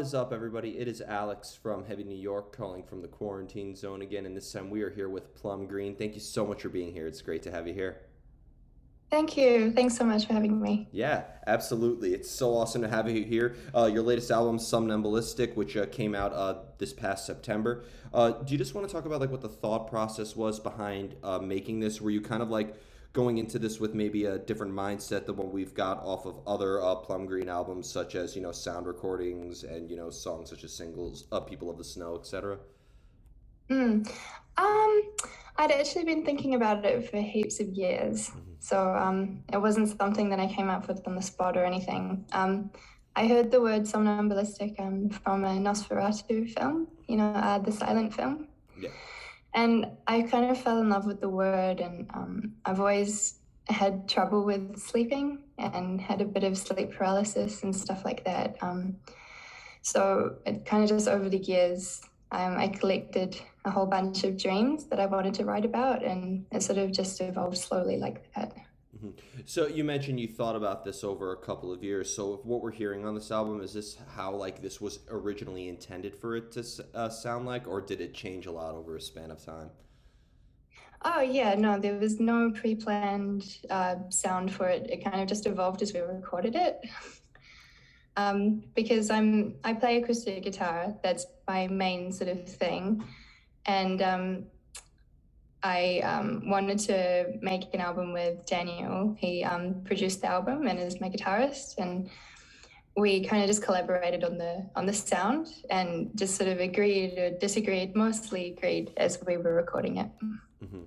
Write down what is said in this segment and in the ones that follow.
is up, everybody? It is Alex from Heavy New York calling from the quarantine zone again, and this time we are here with Plum Green. Thank you so much for being here. It's great to have you here. Thank you. Thanks so much for having me. Yeah, absolutely. It's so awesome to have you here. Your latest album, Somnambulistic, which came out this past September. Do you just want to talk about like what the thought process was behind making this? Were you kind of like going into this with maybe a different mindset than what we've got off of other Plum Green albums, such as sound recordings and songs such as singles, "People of the Snow," etc. Mm. Um, I'd actually been thinking about it for heaps of years. It wasn't something that I came up with on the spot or anything. I heard the word somnambulistic from a Nosferatu film, the silent film. Yeah. And I kind of fell in love with the word, and I've always had trouble with sleeping and had a bit of sleep paralysis and stuff like that. So it kind of just over the years, I collected a whole bunch of dreams that I wanted to write about, and it sort of just evolved slowly like that. hmm So you mentioned you thought about this over a couple of years. So what we're hearing on this album, is this how like this was originally intended for it to sound like, or did it change a lot over a span of time? Oh yeah, no, there was no pre-planned sound for it. It kind of just evolved as we recorded it. Because I play acoustic guitar. That's my main sort of thing, and I wanted to make an album with Daniel. He produced the album and is my guitarist, and we kind of just collaborated on the sound and just sort of agreed or disagreed, mostly agreed as we were recording it. hmm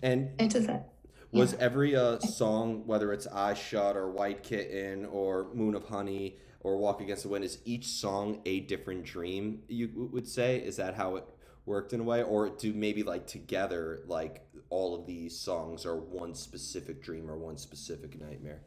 And It does that, was yeah. every song, whether it's "Eyes Shut" or "White Kitten" or "Moon of Honey" or "Walk Against the Wind," is each song a different dream? You would say, is that how it worked in a way, or do maybe like together, like all of these songs are one specific dream or one specific nightmare?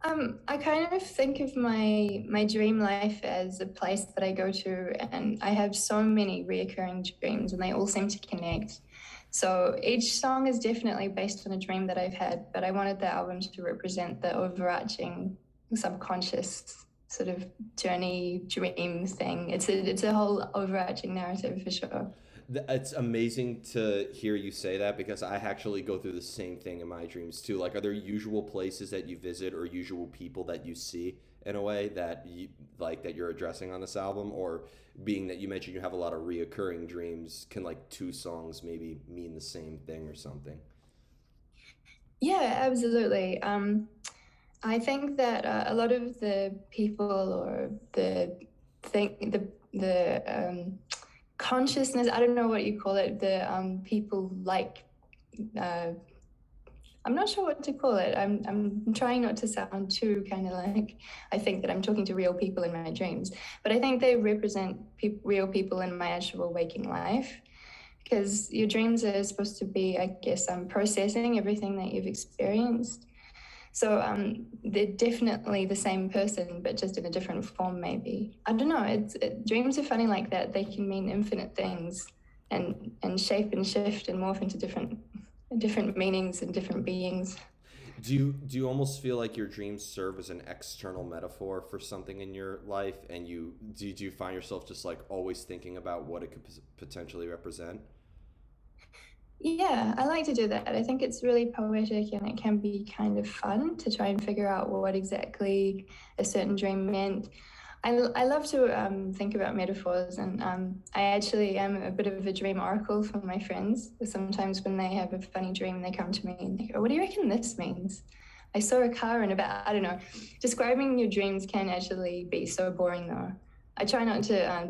I kind of think of my dream life as a place that I go to, and I have so many reoccurring dreams, and they all seem to connect. So each song is definitely based on a dream that I've had, but I wanted the album to represent the overarching subconscious sort of journey dream thing. It's a whole overarching narrative for sure. It's amazing to hear you say that because I actually go through the same thing in my dreams too. Like, are there usual places that you visit or usual people that you see in a way that you like that you're addressing on this album? Or being that you mentioned you have a lot of reoccurring dreams, can like two songs maybe mean the same thing or something? Yeah, absolutely. I think that a lot of the people or the thing, the consciousness, I don't know what you call it, the people like, uh, I'm not sure what to call it. I'm trying not to sound too kind of like I think that I'm talking to real people in my dreams, but I think they represent real people in my actual waking life, because your dreams are supposed to be, I guess, processing everything that you've experienced. So they're definitely the same person, but just in a different form, maybe. I don't know. Dreams are funny like that. They can mean infinite things, and shape and shift and morph into different meanings and different beings. Do you almost feel like your dreams serve as an external metaphor for something in your life, and do you find yourself just like always thinking about what it could potentially represent? Yeah, I like to do that. I think it's really poetic, and it can be kind of fun to try and figure out what exactly a certain dream meant. I love to think about metaphors, and I actually am a bit of a dream oracle for my friends. Sometimes when they have a funny dream, they come to me and they go, "What do you reckon this means?" I saw a car in about, I don't know. Describing your dreams can actually be so boring, though. I try not to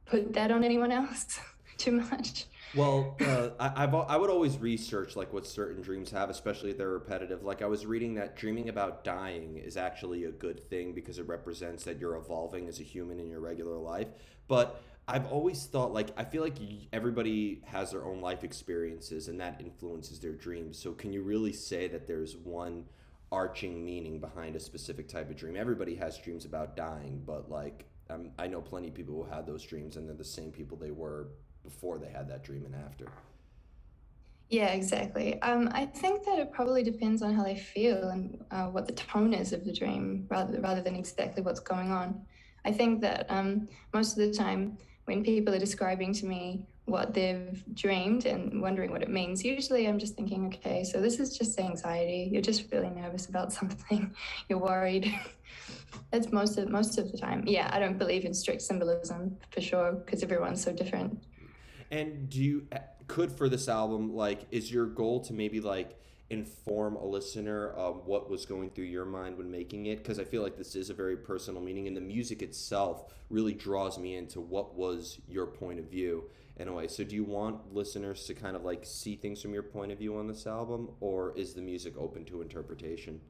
put that on anyone else too much. Well, I would always research like what certain dreams have, especially if they're repetitive. Like I was reading that dreaming about dying is actually a good thing because it represents that you're evolving as a human in your regular life. But I've always thought like I feel like everybody has their own life experiences and that influences their dreams. So can you really say that there's one arching meaning behind a specific type of dream? Everybody has dreams about dying, but like I know plenty of people who had those dreams and they're the same people they were before they had that dream and after. Yeah, exactly. I think that it probably depends on how they feel and what the tone is of the dream, rather than exactly what's going on. I think that most of the time when people are describing to me what they've dreamed and wondering what it means, usually I'm just thinking, okay, so this is just anxiety. You're just really nervous about something. You're worried. That's most of the time. Yeah, I don't believe in strict symbolism for sure because everyone's so different. And do you could for this album like is your goal to maybe like inform a listener of what was going through your mind when making it? Because I feel like this is a very personal meaning, and the music itself really draws me into what was your point of view in a way. So do you want listeners to kind of like see things from your point of view on this album, or is the music open to interpretation?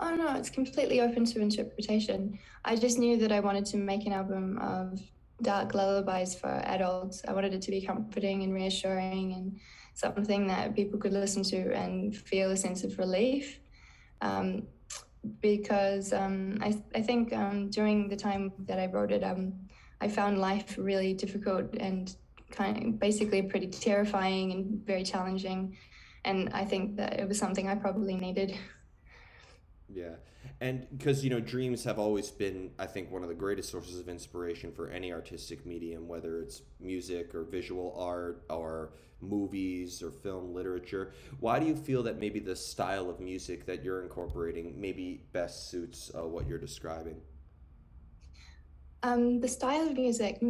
Oh no, it's completely open to interpretation. I just knew that I wanted to make an album of dark lullabies for adults. I wanted it to be comforting and reassuring and something that people could listen to and feel a sense of relief. Um, because I think during the time that I wrote it, I found life really difficult and kind of basically pretty terrifying and very challenging. And I think that it was something I probably needed. Yeah. And because, dreams have always been, I think, one of the greatest sources of inspiration for any artistic medium, whether it's music or visual art or movies or film literature. Why do you feel that maybe the style of music that you're incorporating maybe best suits what you're describing? The style of music,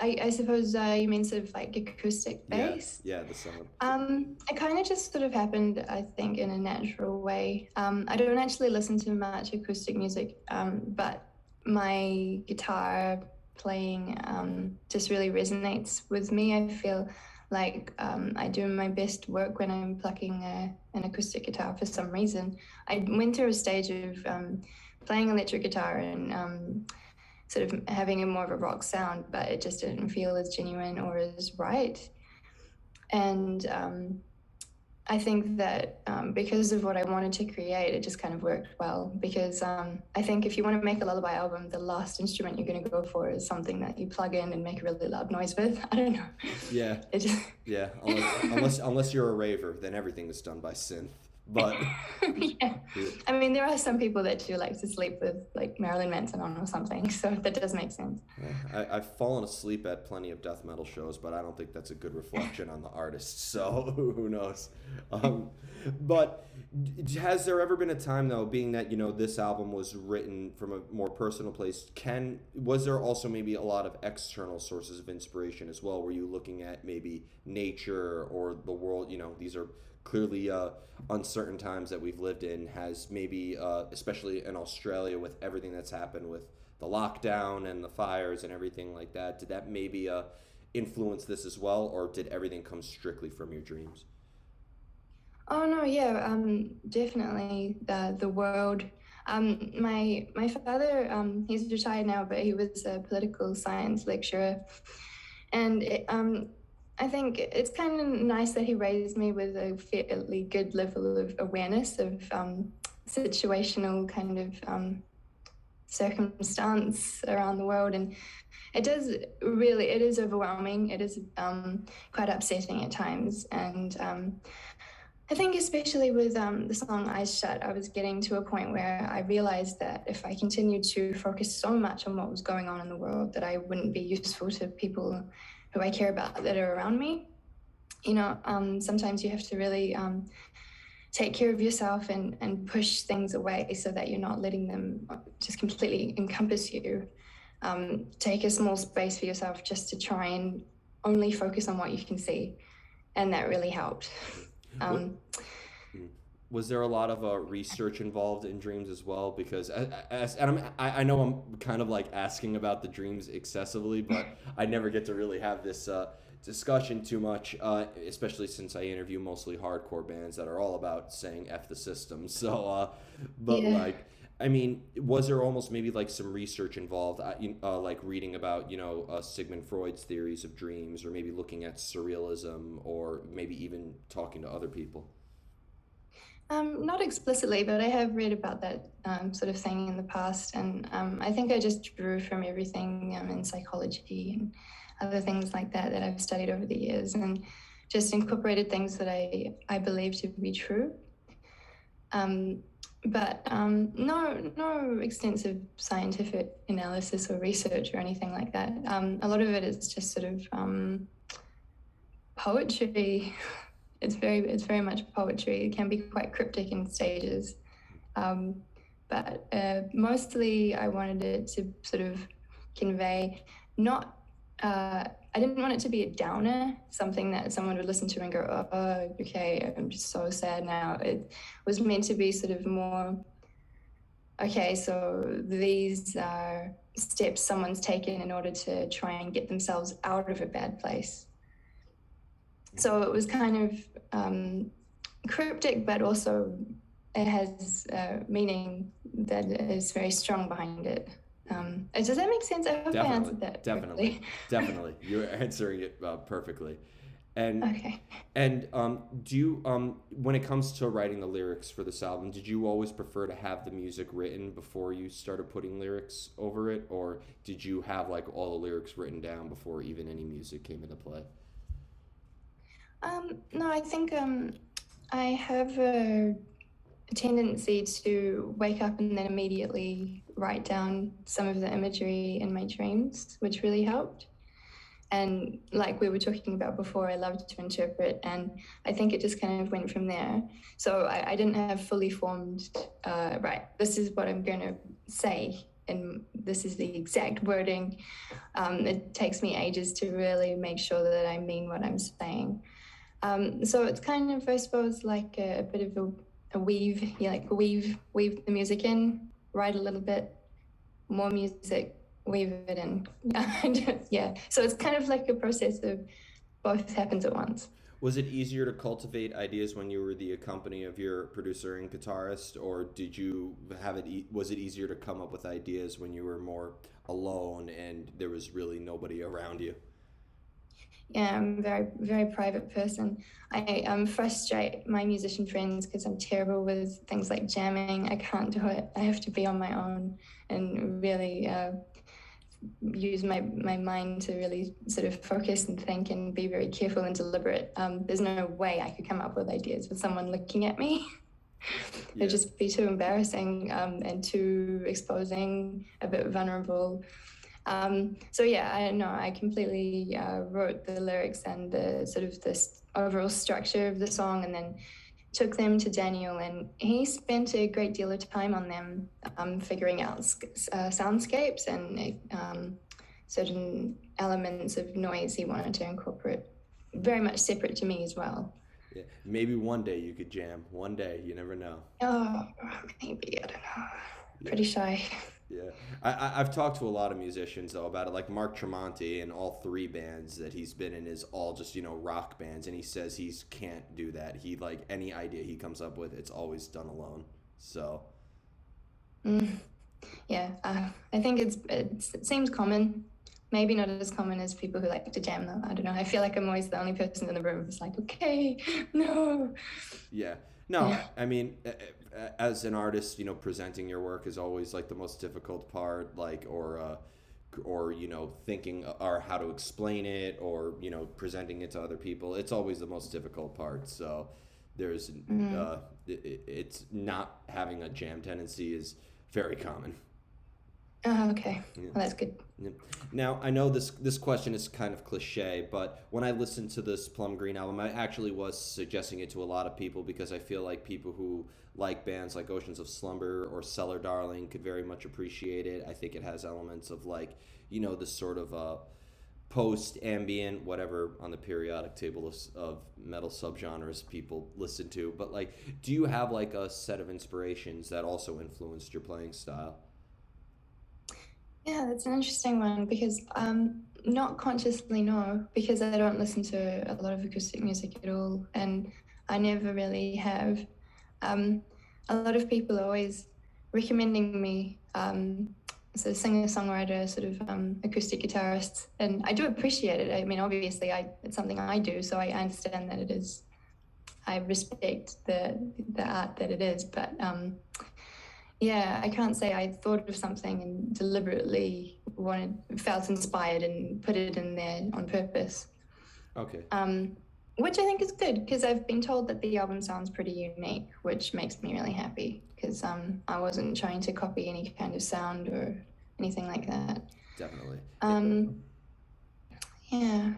I suppose you mean sort of like acoustic Yeah, bass. yeah, the sound. It kind of just sort of happened, I think, in a natural way. I don't actually listen to much acoustic music, but my guitar playing just really resonates with me. I feel like I do my best work when I'm plucking an acoustic guitar for some reason. I went through a stage of playing electric guitar and sort of having a more of a rock sound, but it just didn't feel as genuine or as right. And I think that because of what I wanted to create, it just kind of worked well. Because I think if you want to make a lullaby album, the last instrument you're going to go for is something that you plug in and make a really loud noise with. I don't know. Yeah, It just yeah. Unless you're a raver, then everything is done by synth. But yeah. yeah. I mean, there are some people that do like to sleep with like Marilyn Manson on or something, so that does make sense. I've fallen asleep at plenty of death metal shows, but I don't think that's a good reflection on the artist. So who knows? Um, but has there ever been a time, though, being that this album was written from a more personal place? Can was there also maybe a lot of external sources of inspiration as well? Were you looking at maybe nature or the world? These are clearly uncertain times that we've lived in. Has maybe, especially in Australia, with everything that's happened with the lockdown and the fires and everything like that, did that maybe influence this as well, or did everything come strictly from your dreams? Oh no, yeah, definitely the world. My father, he's retired now, but he was a political science lecturer, and I think it's kind of nice that he raised me with a fairly good level of awareness of situational kind of circumstance around the world, and it is overwhelming. It is quite upsetting at times, and I think especially with the song Eyes Shut, I was getting to a point where I realized that if I continued to focus so much on what was going on in the world, that I wouldn't be useful to people who I care about that are around me. Sometimes you have to really take care of yourself and push things away so that you're not letting them just completely encompass you. Take a small space for yourself just to try and only focus on what you can see. And that really helped. What Um, was there a lot of research involved in dreams as well? Because I know I'm kind of like asking about the dreams excessively, but I never get to really have this discussion too much, especially since I interview mostly hardcore bands that are all about saying "f the system." So, but yeah. like, I mean, was there almost maybe like some research involved, like reading about Sigmund Freud's theories of dreams, or maybe looking at surrealism, or maybe even talking to other people? Not explicitly, but I have read about that sort of thing in the past, and I think I just drew from everything in psychology and other things like that that I've studied over the years, and just incorporated things that I believe to be true. Um, but no extensive scientific analysis or research or anything like that. A lot of it is just sort of poetry. It's very much poetry. It can be quite cryptic in stages, but mostly I wanted it to sort of convey not. I didn't want it to be a downer, something that someone would listen to and go, "Oh, okay, I'm just so sad now." It was meant to be sort of more, okay, so these are steps someone's taken in order to try and get themselves out of a bad place. So it was kind of cryptic, but also it has meaning that is very strong behind it. Does that make sense? I hope I answered that Definitely, correctly. definitely. You're answering it perfectly. And Okay. do you when it comes to writing the lyrics for this album, did you always prefer to have the music written before you started putting lyrics over it, or did you have like all the lyrics written down before even any music came into play? No, I think I have a tendency to wake up and then immediately write down some of the imagery in my dreams, which really helped. And like we were talking about before, I loved to interpret, and I think it just kind of went from there. So I didn't have fully formed, right, this is what I'm going to say, and this is the exact wording. It takes me ages to really make sure that I mean what I'm saying. So it's kind of, I suppose, like a bit of a weave. You like weave the music in, write a little bit, more music, weave it in. Yeah. So it's kind of like a process of both happens at once. Was it easier to cultivate ideas when you were the company of your producer and guitarist, or did you have it? Was it easier to come up with ideas when you were more alone and there was really nobody around you? Yeah, I'm a very private person. I frustrate my musician friends because I'm terrible with things like jamming. I can't do it. I have to be on my own and really use my mind to really sort of focus and think and be very careful and deliberate. There's no way I could come up with ideas with someone looking at me. It'd Yeah. just be too embarrassing and too exposing, a bit vulnerable. So yeah, I don't know. I completely wrote the lyrics and the sort of this overall structure of the song, and then took them to Daniel, and he spent a great deal of time on them, figuring out soundscapes and certain elements of noise he wanted to incorporate. Very much separate to me as well. Yeah. Maybe one day you could jam. One day, you never know. Oh, maybe I don't know. Yeah. Pretty shy. Yeah, I've talked to a lot of musicians though about it, like Mark Tremonti, and all three bands that he's been in is all just rock bands, and he says he can't do that. He like any idea he comes up with, it's always done alone. So Mm, yeah, I think it seems common. Maybe not as common as people who like to jam though. I don't know. I feel like I'm always the only person in the room who's like, okay, no. yeah, no, Yeah. I mean, as an artist, presenting your work is always like the most difficult part, like or thinking or how to explain it, or presenting it to other people. It's always the most difficult part. So there's Mm. it's not having a jam tendency is very common. Oh, okay. Yeah. Well, that's good. Yeah. Now I know this question is kind of cliche, but when I listened to this Plum Green album, I actually was suggesting it to a lot of people because I feel like people who like bands like Oceans of Slumber or Cellar Darling could very much appreciate it. I think it has elements of like this sort of post ambient whatever on the periodic table of metal subgenres people listen to. But like, do you have like a set of inspirations that also influenced your playing style? Yeah, that's an interesting one because not consciously, no, because I don't listen to a lot of acoustic music at all, and I never really have. Um, a lot of people are always recommending me so singer songwriter, sort of acoustic guitarist, and I do appreciate it. I mean, obviously, it's something I do, so I understand that it is. I respect the art that it is, but yeah, I can't say I thought of something and deliberately felt inspired and put it in there on purpose. Okay. Um, which I think is good because I've been told that the album sounds pretty unique, which makes me really happy because I wasn't trying to copy any kind of sound or anything like that. Definitely. Um, yeah.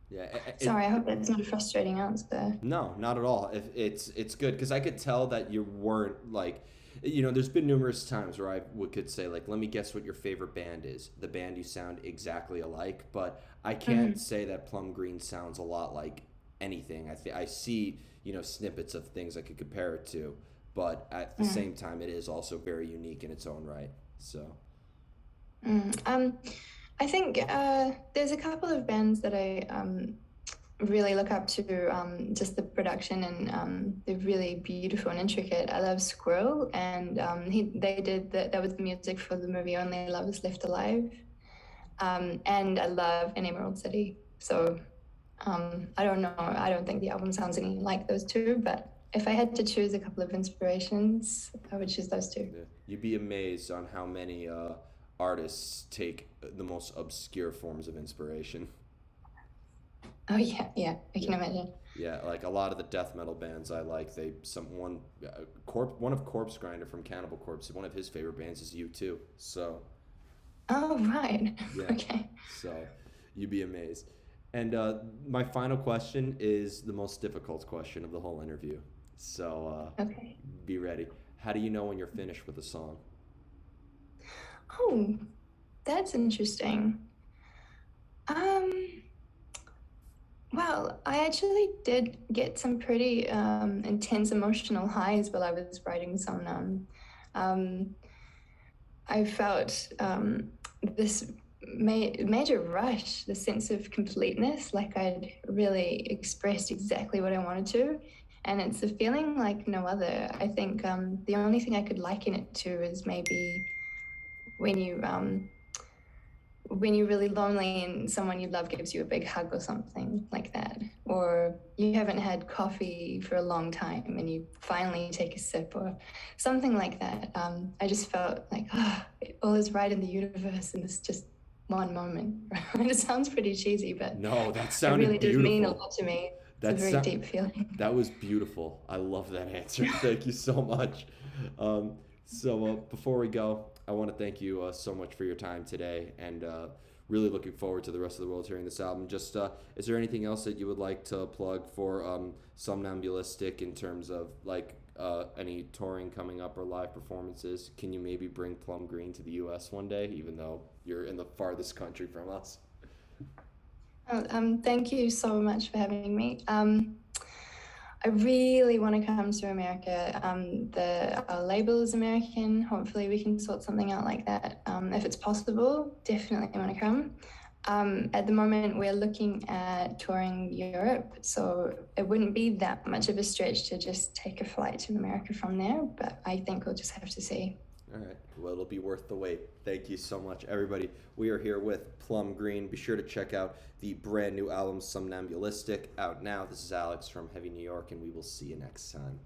Yeah, Sorry, I hope that's not a frustrating answer. no, not at all. If it's good because I could tell that you weren't like, there's been numerous times where I could say like, let me guess what your favorite band is. The band you sound exactly alike, but I can't Mhm. say that Plum Green sounds a lot like anything. I see snippets of things I could compare it to, but at the Mm. same time, it is also very unique in its own right. So Mm. I think there's a couple of bands that I really look up to just the production and they're really beautiful and intricate. I love Squirrel, and they did that was the music for the movie Only Lovers Left Alive. And I love An Emerald City. So I don't know. I don't think the album sounds anything like those two, but if I had to choose a couple of inspirations, I would choose those two. yeah. You'd be amazed on how many artists take the most obscure forms of inspiration. Oh yeah, yeah, I Yeah. can imagine. Yeah, like a lot of the death metal bands I like, one of Corpse Grinder from Cannibal Corpse, one of his favorite bands is U2. So Oh right, yeah, okay. so you'd be amazed. And my final question is the most difficult question of the whole interview. So Okay. be ready. How do you know when you're finished with a song? Oh, that's interesting. Um, well, I actually did get some pretty intense emotional highs while I was writing Somnam. Um, I felt this major rush, the sense of completeness, like I'd really expressed exactly what I wanted to. And it's a feeling like no other. I think the only thing I could liken it to is maybe when you when you're really lonely and someone you love gives you a big hug or something like that, or you haven't had coffee for a long time and you finally take a sip or something like that. I just felt like all is right in the universe in this just one moment. It sounds pretty cheesy, but No, that it sounded really did mean a beautiful. lot to me. It's a That's very deep feeling. that was beautiful. I love that answer. Thank you so much. Before we go, I want to thank you so much for your time today, and really looking forward to the rest of the world hearing this album. Just is there anything else that you would like to plug for Somnambulistic in terms of like any touring coming up or live performances? Can you maybe bring Plum Green to the U.S. one day, even though you're in the farthest country from us? Thank you so much for having me. I really want to come to America. The label is American. Hopefully, we can sort something out like that. If it's possible, definitely want to come. At the moment, we're looking at touring Europe, so it wouldn't be that much of a stretch to just take a flight to America from there, but I think we'll just have to see. All right. Well, it'll be worth the wait. Thank you so much, everybody. We are here with Plum Green. Be sure to check out the brand new album, Somnambulistic, out now. This is Alex from Heavy New York, and we will see you next time.